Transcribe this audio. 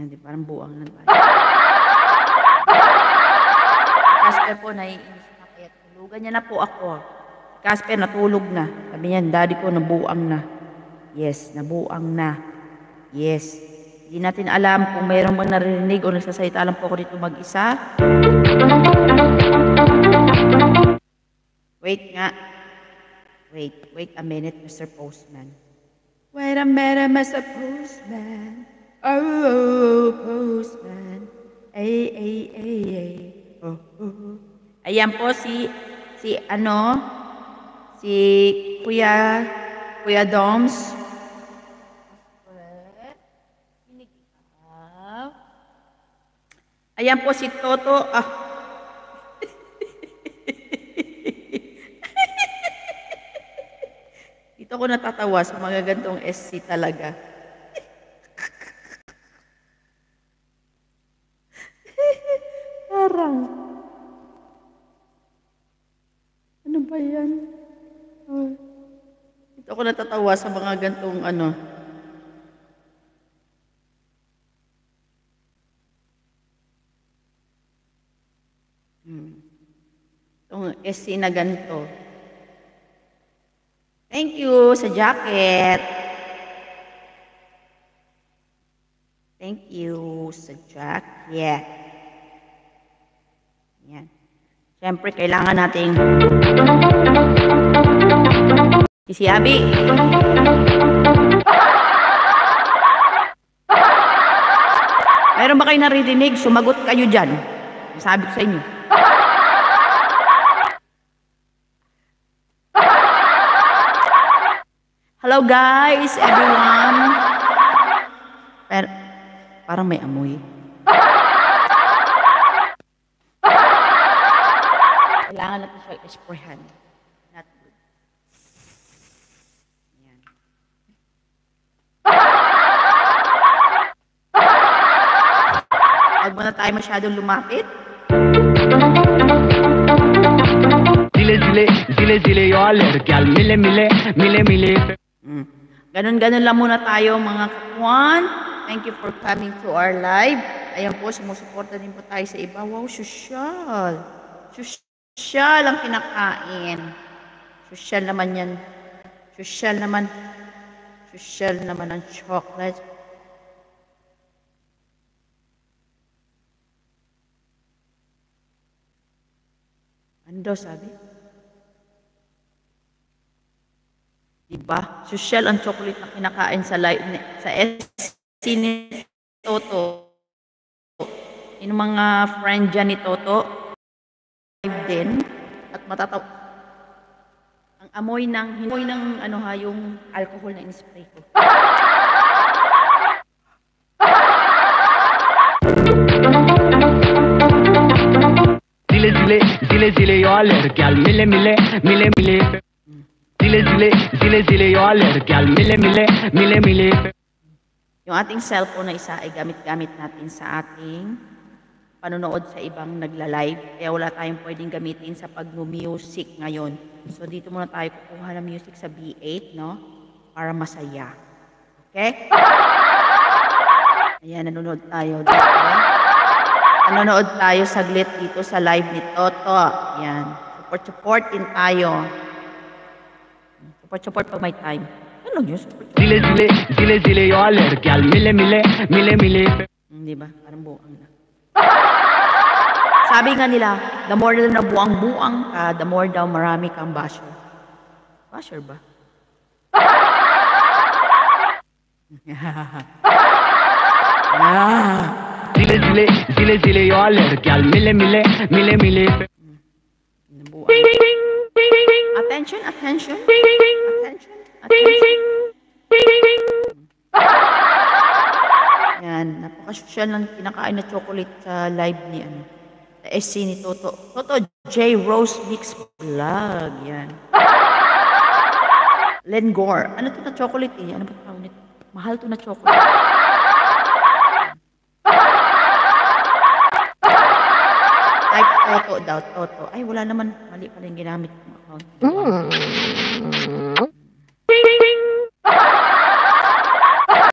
Yan, di parang buang na. Casper po, naiinis na kaya tulugan niya na po ako. Casper, natulog na. Sabi niya, daddy ko, nabuang na. Yes, nabuang na. Yes. Hindi natin alam kung mayroong bang narinig o nagsasalita lang po ako dito mag-isa. Wait nga. Wait a minute, Mr. Postman. Wait a minute, Mr. Postman. Oh, Postman. Ay. Oh. Ayan po si Kuya Doms. Ayan po si Toto. Dito ko natatawa sa mga gantong SC talaga. Parang. Ano ba yan? Dito ko natatawa sa mga gantong ano. Itong SC na ganito. Thank you sa jacket. Thank you sa jacket. Yan. Siyempre, kailangan nating si Abi. Mayroon ba kayo naririnig? Sumagot kayo dyan. Sabi ko sa inyo. Hello guys, everyone. Pero, parang may amoy. Kailangan natin siya isprayan. Not good. Yan. Huwag muna tayo masyadong lumapit. Zile, y'all, mile. Ganon lang muna tayo mga kakuan. Thank you for coming to our live. Ayan po, sumusuporta din po tayo sa iba. Wow, social. Social ang kinakain. Social naman yan. Social naman ang chocolate. Ano daw sabi? Diba? Social ang chocolate na kinakain sa live sa SC ni Toto. Yung mga friend dyan ni Toto live din at matataw. Ang amoy ng ano ha, yung alcohol na in-spray ko. Zile, y'all, mile. Zile, y'all, mile. Yung ating cellphone na isa ay gamit natin sa ating panonood sa ibang nagla-live. Kaya wala tayong pwedeng gamitin sa pag-music ngayon. So dito muna tayo kukuha ng music sa B8, no? Para masaya. Okay? Ayan, nanonood tayo dito. Nanonood tayo saglit dito sa live ni Toto. Ayan. Support din tayo. Support pag may time. Ano yun? Zile, y'all, mile. Diba? Parang buang na. Sabi nga nila, the more na buang ka, the more daw marami kang basher. Basher ba? Zile, y'all, mile. Attention. Yan, napaka-social ng kinakain na chocolate sa live ni sa SC ni Toto. Toto J. Rose Mix Vlog. Yan. Len Gore. Ano to na chocolate eh? Ano ba tawag nito? Mahal to na chocolate. Type Toto daw. Toto. Ay, wala naman. Mali pala yung ginamit kong account.